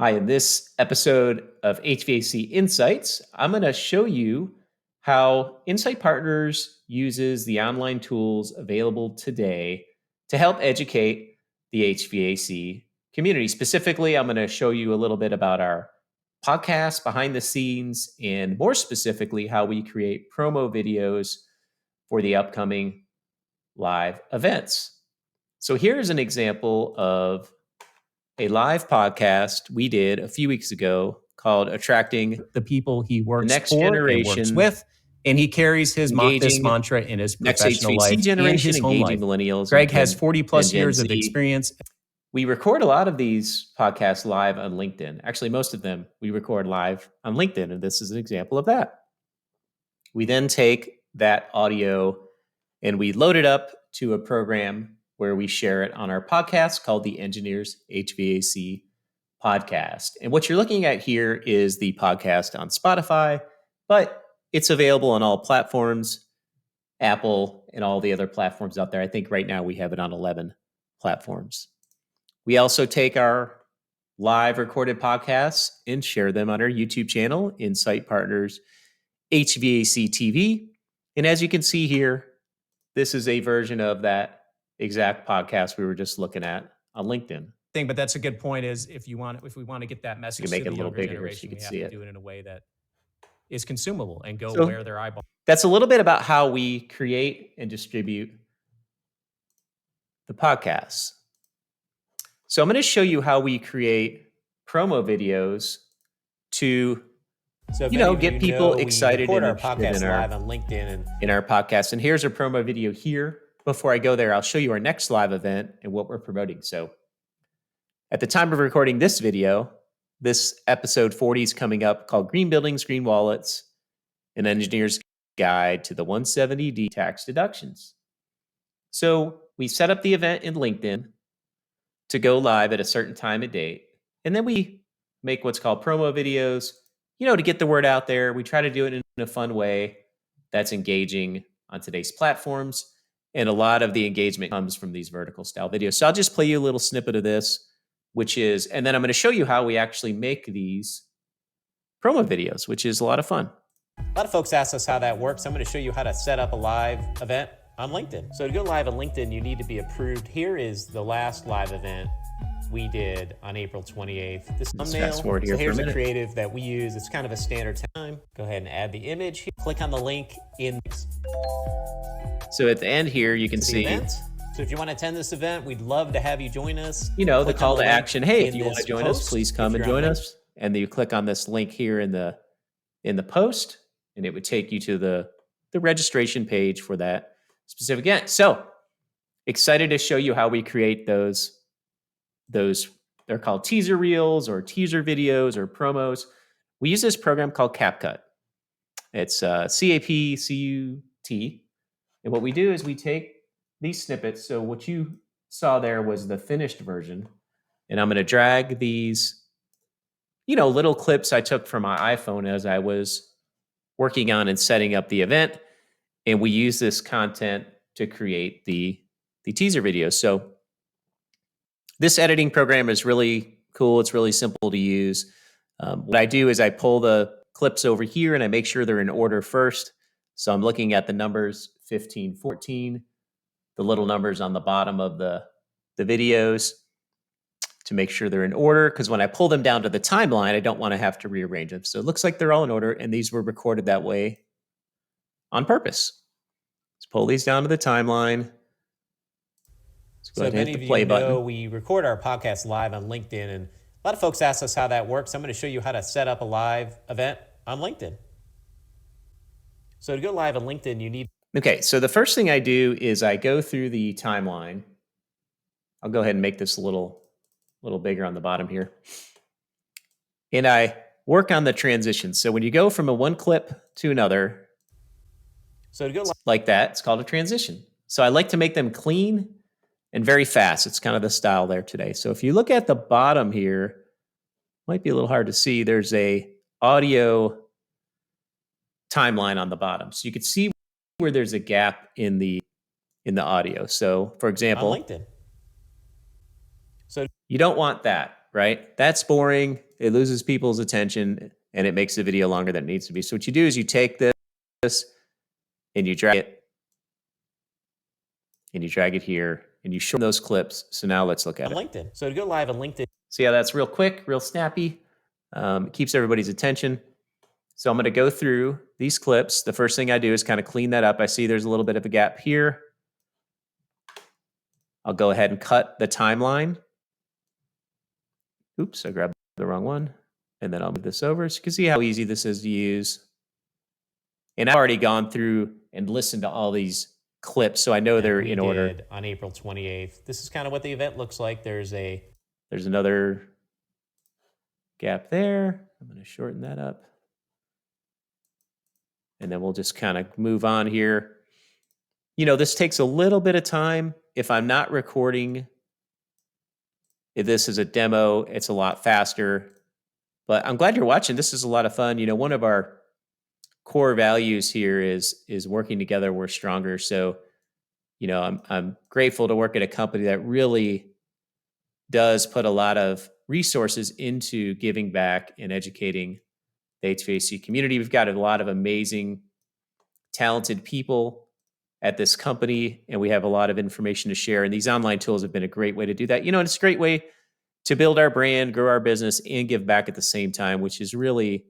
Hi, in this episode of HVAC Insights, I'm going to show you how Insight Partners uses the online tools available today to help educate the HVAC community. Specifically, I'm going to show you a little bit about our podcast behind the scenes and more specifically, how we create promo videos for the upcoming live events. So here's an example of a live podcast we did a few weeks ago called Attracting the people he works Next for and Generation, works with, and he carries this engaging mantra in his next professional HVAC life and generation, his home engaging life. millennials. Greg has and 40 plus Gen years of Z. experience. We record a lot of these podcasts live on LinkedIn. Actually, most of them we record live on LinkedIn, and this is an example of that. We then take that audio and we load it up to a program where we share it on our podcast called the Engineers HVAC Podcast. And what you're looking at here is the podcast on Spotify, but it's available on all platforms, Apple, and all the other platforms out there. I think right now we have it on 11 platforms. We also take our live recorded podcasts and share them on our YouTube channel, Insight Partners HVAC TV. And as you can see here, this is a version of that exact podcast we were just looking at on LinkedIn. But that's a good point. Is if we want to get that message make to it a the little younger bigger so generation, you we can have see to it. do it in a way that is consumable and go So where their eyeballs. That's a little bit about how we create and distribute the podcasts. So I'm going to show you how we create promo videos to get people excited and interested in our podcast. And here's our promo video here. Before I go there, I'll show you our next live event and what we're promoting. So at the time of recording this video, this episode 40 is coming up, called Green Buildings, Green Wallets, an Engineer's Guide to the 170D Tax Deductions. So we set up the event in LinkedIn to go live at a certain time and date. And then we make what's called promo videos, to get the word out there. We try to do it in a fun way that's engaging on today's platforms. And a lot of the engagement comes from these vertical style videos. So I'll just play you a little snippet of this, and then I'm going to show you how we actually make these promo videos, which is a lot of fun. A lot of folks ask us how that works. I'm going to show you how to set up a live event on LinkedIn. So to go live on LinkedIn, you need to be approved. Here is the last live event we did on April 28th. This thumbnail, so here's a creative that we use. It's kind of a standard time. Go ahead and add the image. Click on the link in. So at the end here, you can see. So if you want to attend this event, we'd love to have you join us. The call to action. Hey, if you want to join us, please come and join us. And then you click on this link here in the post, and it would take you to the registration page for that specific event. So excited to show you how we create those. They're called teaser reels or teaser videos or promos. We use this program called CapCut. It's CAPCUT. And what we do is we take these snippets. So what you saw there was the finished version. And I'm going to drag these, little clips I took from my iPhone as I was working on and setting up the event. And we use this content to create the teaser videos. So this editing program is really cool. It's really simple to use. What I do is I pull the clips over here and I make sure they're in order first. So I'm looking at the numbers 15, 14, the little numbers on the bottom of the videos to make sure they're in order. Because when I pull them down to the timeline, I don't want to have to rearrange them. So it looks like they're all in order, and these were recorded that way on purpose. Let's pull these down to the timeline. So many of you know we record our podcast live on LinkedIn, and a lot of folks ask us how that works. I'm going to show you how to set up a live event on LinkedIn. So to go live on LinkedIn, you need... Okay, so the first thing I do is I go through the timeline. I'll go ahead and make this a little bigger on the bottom here. And I work on the transition. So when you go from one clip to another, so to go like that, it's called a transition. So I like to make them clean and very fast. It's kind of the style there today. So if you look at the bottom here, might be a little hard to see, there's a audio timeline on the bottom. So you can see where there's a gap in the audio. So for example, on LinkedIn. So you don't want that. right? That's boring. It loses people's attention and it makes the video longer than it needs to be. So what you do is you take this and you drag it here and you shorten those clips. So now let's look at on it. LinkedIn. So to go live on LinkedIn. See how that's real quick, real snappy. It keeps everybody's attention. So I'm going to go through these clips. The first thing I do is kind of clean that up. I see there's a little bit of a gap here. I'll go ahead and cut the timeline. Oops, I grabbed the wrong one. And then I'll move this over so you can see how easy this is to use. And I've already gone through and listened to all these clips, so I know they're in order. On April 28th. This is kind of what the event looks like. There's another gap there. I'm going to shorten that up. And then we'll just kind of move on here. You know, this takes a little bit of time. If I'm not recording, if this is a demo, it's a lot faster. But I'm glad you're watching. This is a lot of fun. You know, one of our core values here is working together, we're stronger. So, you know, I'm grateful to work at a company that really does put a lot of resources into giving back and educating the HVAC community. We've got a lot of amazing, talented people at this company, and we have a lot of information to share. And these online tools have been a great way to do that. You know, and it's a great way to build our brand, grow our business, and give back at the same time, which is really,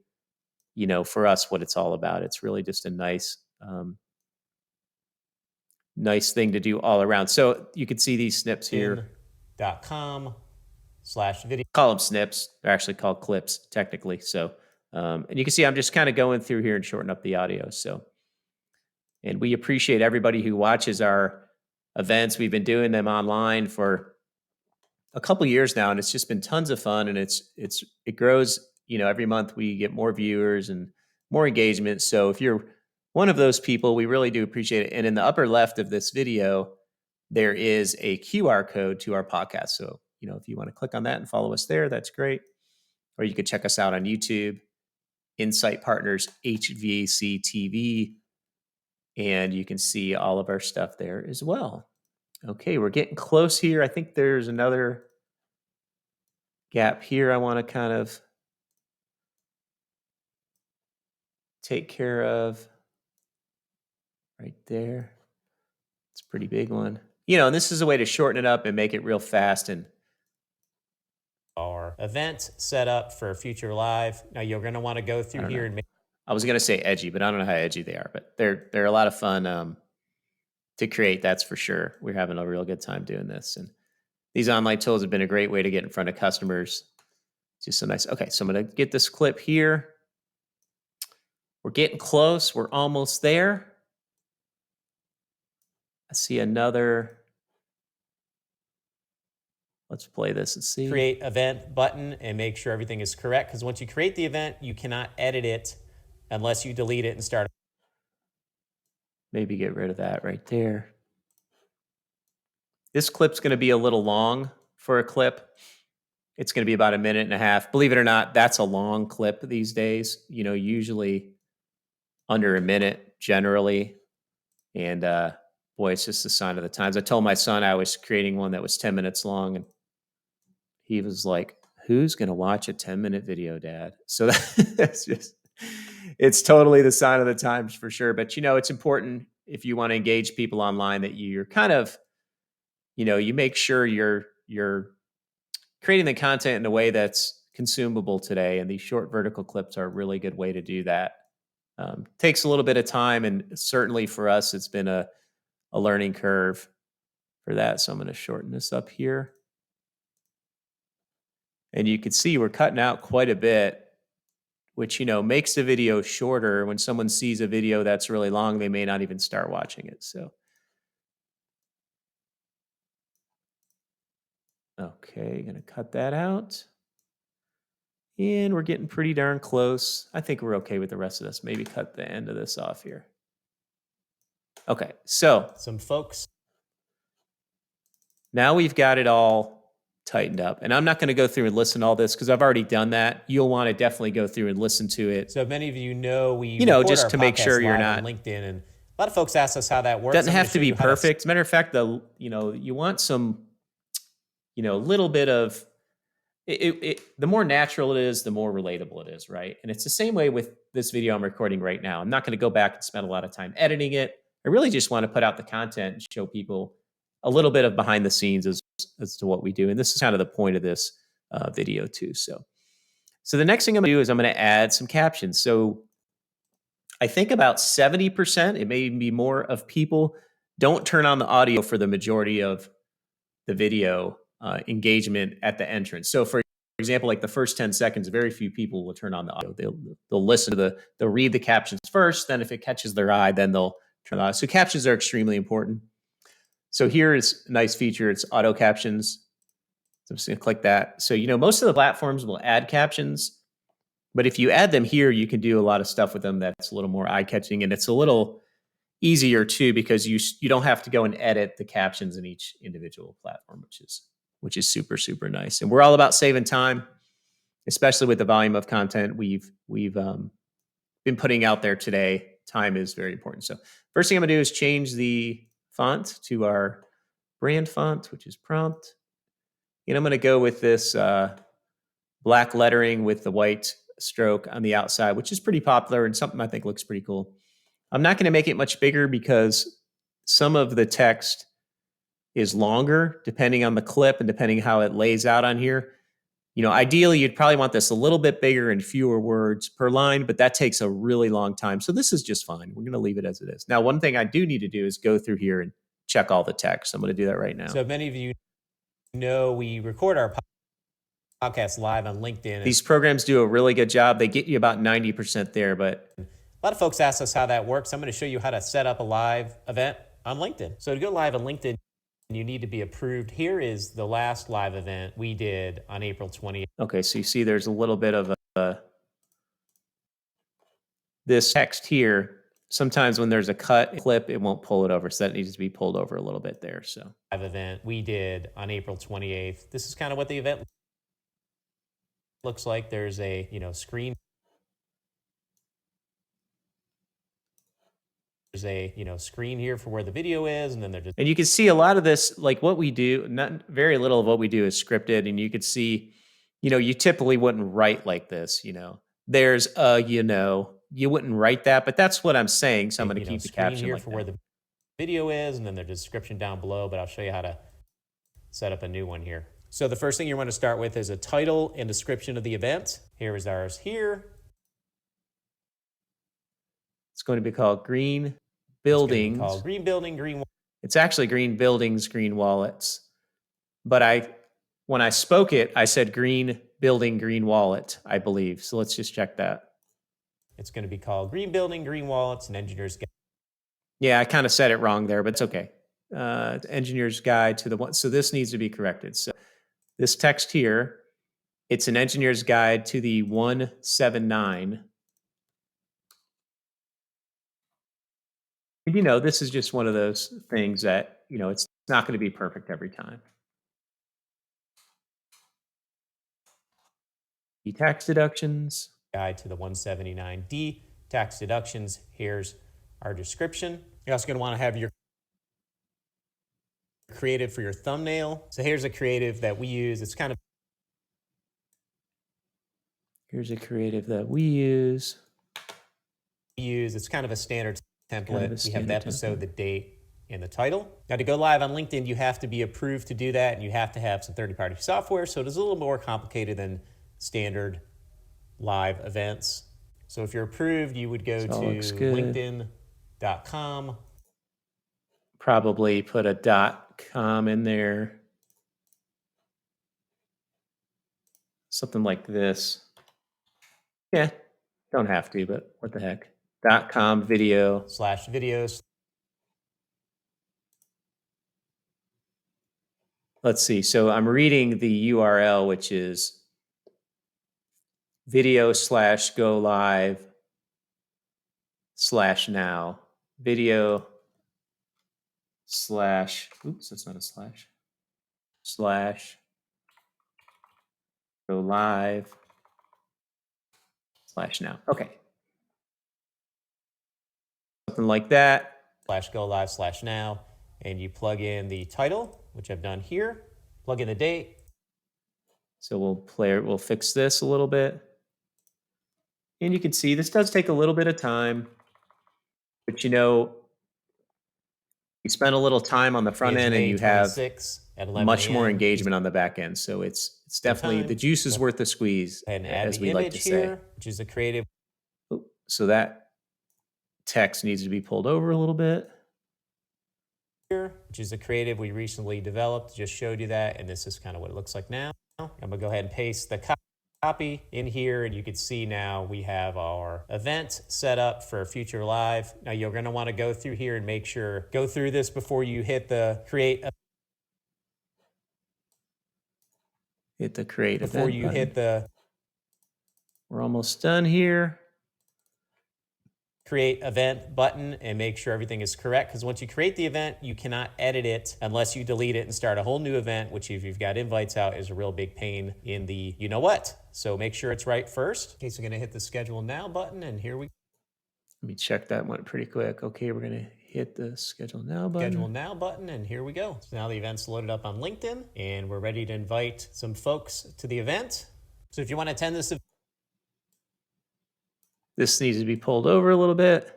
you know, for us, what it's all about. It's really just a nice thing to do all around. So you can see these snips here. .com/video. Call them snips. They're actually called clips, technically. So, and you can see I'm just kind of going through here and shorten up the audio. So, and we appreciate everybody who watches our events. We've been doing them online for a couple years now, and it's just been tons of fun. And it grows. You know, every month we get more viewers and more engagement. So if you're one of those people, we really do appreciate it. And in the upper left of this video, there is a QR code to our podcast. So, you know, if you want to click on that and follow us there, that's great. Or you could check us out on YouTube, Insight Partners HVAC TV, and you can see all of our stuff there as well. Okay, we're getting close here. I think there's another gap here I want to kind of take care of right there. It's a pretty big one. You know, and this is a way to shorten it up and make it real fast. And our event set up for future live. Now you're going to want to go through here and make. I was going to say edgy, but I don't know how edgy they are. But they're a lot of fun to create. That's for sure. We're having a real good time doing this, and these online tools have been a great way to get in front of customers. Just so nice. Okay, so I'm going to get this clip here. We're getting close. We're almost there. I see another. Let's play this and see. Create event button and make sure everything is correct. Because once you create the event, you cannot edit it unless you delete it and start. Maybe get rid of that right there. This clip's going to be a little long for a clip. It's going to be about 1.5 minutes. Believe it or not, that's a long clip these days. You know, usually under a minute generally. And boy, it's just a sign of the times. I told my son I was creating one that was 10 minutes long, and he was like, who's going to watch a 10-minute video, Dad? So that's just, it's totally the sign of the times for sure. But, you know, it's important if you want to engage people online that you're kind of, you know, you make sure you're creating the content in a way that's consumable today. And these short vertical clips are a really good way to do that. Takes a little bit of time. And certainly for us, it's been a learning curve for that. So I'm going to shorten this up here. And you can see we're cutting out quite a bit, which, you know, makes the video shorter. When someone sees a video that's really long, they may not even start watching it. So, okay, going to cut that out. And we're getting pretty darn close. I think we're okay with the rest of this. Maybe cut the end of this off here. Okay, so some folks. Now we've got it all tightened up. And I'm not going to go through and listen to all this because I've already done that. You'll want to definitely go through and listen to it. So many of you know we just to make sure you're not on LinkedIn, and a lot of folks ask us how that works. Doesn't have to be perfect. As a matter of fact, you want some, little bit of, the more natural it is, the more relatable it is, right? And it's the same way with this video I'm recording right now. I'm not going to go back and spend a lot of time editing it. I really just want to put out the content and show people a little bit of behind the scenes as to what we do. And this is kind of the point of this video too. So the next thing I'm going to do is I'm going to add some captions. So I think about 70%, it may even be more, of people don't turn on the audio for the majority of the video engagement at the entrance. So for example, like the first 10 seconds, very few people will turn on the audio. They'll listen to they'll read the captions first. Then if it catches their eye, then they'll turn on. So captions are extremely important. So here is a nice feature. It's auto captions. So I'm just going to click that. So, most of the platforms will add captions, but if you add them here, you can do a lot of stuff with them that's a little more eye-catching, and it's a little easier too because you don't have to go and edit the captions in each individual platform, which is super, super nice. And we're all about saving time, especially with the volume of content we've been putting out there today. Time is very important. So first thing I'm gonna do is change the font to our brand font, which is Prompt. And I'm gonna go with this black lettering with the white stroke on the outside, which is pretty popular and something I think looks pretty cool. I'm not gonna make it much bigger because some of the text is longer depending on the clip and depending how it lays out on here. Ideally, you'd probably want this a little bit bigger and fewer words per line, but that takes a really long time. So this is just fine. We're going to leave it as it is. Now, one thing I do need to do is go through here and check all the text. I'm going to do that right now. So many of you know we record our podcast live on LinkedIn. These programs do a really good job. They get you about 90% there, but a lot of folks ask us how that works. I'm going to show you how to set up a live event on LinkedIn. So to go live on LinkedIn, you need to be approved. Here is the last live event we did on April 20th. Okay, so you see there's a little bit of this text here. Sometimes when there's a clip, it won't pull it over. So that needs to be pulled over a little bit there. So live event we did on April 28th. This is kind of what the event looks like. There's a screen. There's a screen here for where the video is, and then and you can see a lot of this, like what we do. Not very little of what we do is scripted, and you could see, you typically wouldn't write like this. There's you wouldn't write that, but that's what I'm saying. So I'm going to keep the caption here like for that. Where the video is, and then there's a description down below. But I'll show you how to set up a new one here. So the first thing you want to start with is a title and description of the event. Here is ours here. It's going to be called Green Buildings. Green Building, Green. It's actually Green Buildings, Green Wallets. But when I spoke it, I said Green Building, Green Wallet, I believe. So let's just check that. It's going to be called Green Building, Green Wallets, and Engineers Guide. Yeah, I kind of said it wrong there, but it's okay. Engineer's Guide to the one. So this needs to be corrected. So this text here, it's an Engineer's Guide to the 179. This is just one of those things that, it's not going to be perfect every time. The tax deductions. Guide to the 179D tax deductions. Here's our description. You're also going to want to have your creative for your thumbnail. So here's a creative that we use. It's kind of. Here's a creative that we use. It's kind of a standard template. We have the episode, the date, and the title. Now to go live on LinkedIn, you have to be approved to do that, and you have to have some third-party software. So it is a little more complicated than standard live events. So if you're approved, you would go to linkedin.com. Probably put a .com in there. Something like this. Yeah, don't have to, but what the heck. .com /videos. Let's see. So I'm reading the URL, which is video/go/live/now. Video/ oops, that's not a slash. /go live/now. Okay. Something like that. /go live/now. And you plug in the title, which I've done here. Plug in the date. So we'll fix this a little bit. And you can see this does take a little bit of time, but you spend a little time on the front end and you have much more engagement on the back end. So it's definitely, the juice is worth the squeeze, as we like to say. Which is a creative. So that text needs to be pulled over a little bit. Which is a creative we recently developed. Just showed you that, and this is kind of what it looks like now. I'm gonna go ahead and paste the copy in here, and you can see now we have our event set up for future live. Now you're gonna want to go through here and go through this before you hit the create. Hit the create before event you button. hit the. We're almost done here. Create event button and make sure everything is correct, because once you create the event, you cannot edit it unless you delete it and start a whole new event, which if you've got invites out is a real big pain in the you know what. So make sure it's right first. Okay, so we're going to hit the schedule now button, and here we go. Let me check that one pretty quick. Okay, we're going to hit the schedule now button. Schedule now button, and here we go. So now the event's loaded up on LinkedIn, and we're ready to invite some folks to the event. So if you want to attend this event, this needs to be pulled over a little bit.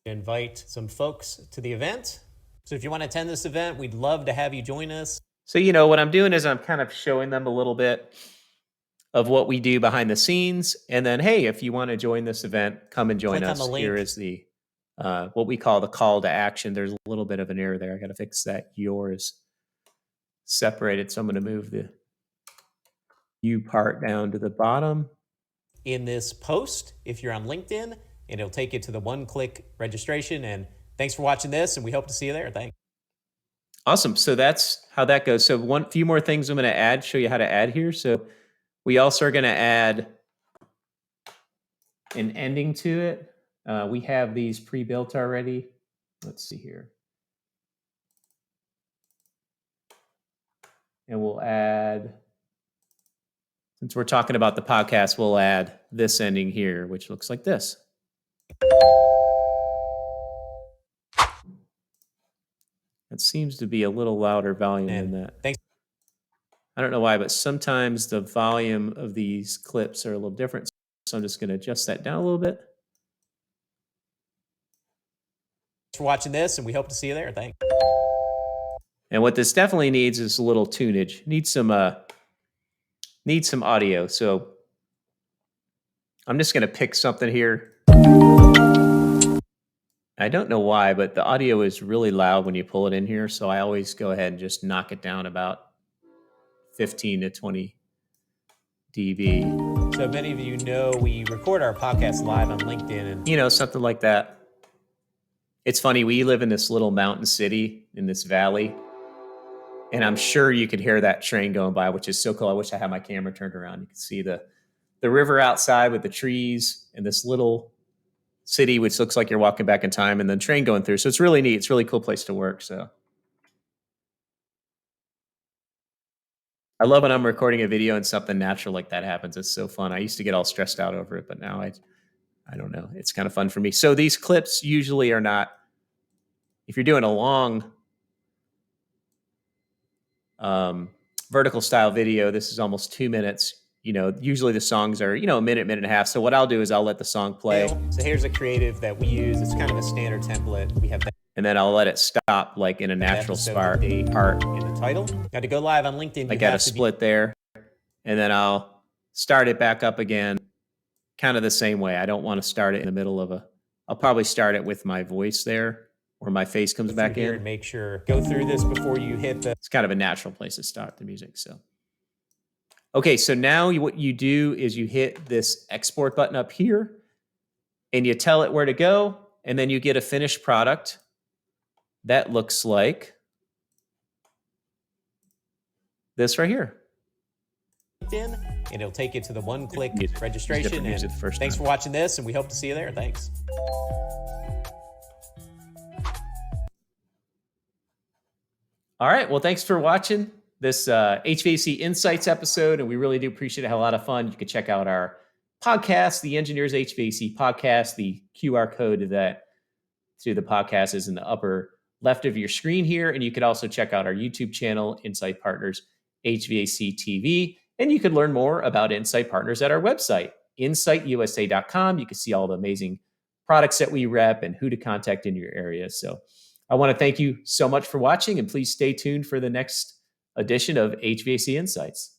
Invite some folks to the event. So if you want to attend this event, we'd love to have you join us. So, what I'm doing is I'm kind of showing them a little bit of what we do behind the scenes. And then, hey, if you want to join this event, come and join us. Here is the what we call the call to action. There's a little bit of an error there. I got to fix that. Yours separated. So I'm going to move the U part down to the bottom. In this post, if you're on LinkedIn, and it'll take you to the one-click registration. And thanks for watching this, and we hope to see you there. Thanks. Awesome. So that's how that goes. So few more things I'm going to show you how to add here. So we also are going to add an ending to it. We have these pre-built already. Let's see here. And we'll add, since we're talking about the podcast, we'll add this ending here, which looks like this. It seems to be a little louder volume than that. Thanks. I don't know why, but sometimes the volume of these clips are a little different. So I'm just going to adjust that down a little bit. Thanks for watching this, and we hope to see you there. Thanks. And what this definitely needs is a little tunage. Needs some audio. So I'm just going to pick something here. I don't know why, but the audio is really loud when you pull it in here. So I always go ahead and just knock it down about 15 to 20 dB. So many of you know we record our podcast live on LinkedIn. And something like that. It's funny, we live in this little mountain city in this valley. And I'm sure you could hear that train going by, which is so cool. I wish I had my camera turned around. You can see the river outside with the trees and this little city, which looks like you're walking back in time, and then train going through. So it's really neat. It's a really cool place to work. So I love when I'm recording a video and something natural like that happens. It's so fun. I used to get all stressed out over it, but now I don't know. It's kind of fun for me. So these clips usually are not, if you're doing a long vertical style video, this is almost 2 minutes. Usually the songs are, a minute and a half. So what I'll do is I'll let the song play. So here's a creative that we use. It's kind of a standard template. We have that. And then I'll let it stop like in a natural part in the title. Now to go live on LinkedIn, I got a split there. And then I'll start it back up again, kind of the same way. I don't want to start it in the middle of I'll probably start it with my voice there, where my face comes back in. And make sure, go through this before you hit the. It's kind of a natural place to start the music. So. Okay, so now what you do is you hit this export button up here and you tell it where to go, and then you get a finished product that looks like this right here. And it'll take you to the one-click registration. And thanks for watching this, and we hope to see you there. Thanks. All right, well, thanks for watching this HVAC Insights episode, and we really do appreciate it. Had a lot of fun. You can check out our podcast, the Engineers HVAC Podcast. The QR code to the podcast is in the upper left of your screen here, and you can also check out our YouTube channel, Insight Partners HVAC TV. And you can learn more about Insight Partners at our website, insightUSA.com. You can see all the amazing products that we rep and who to contact in your area. So I want to thank you so much for watching, and please stay tuned for the next edition of HVAC Insights.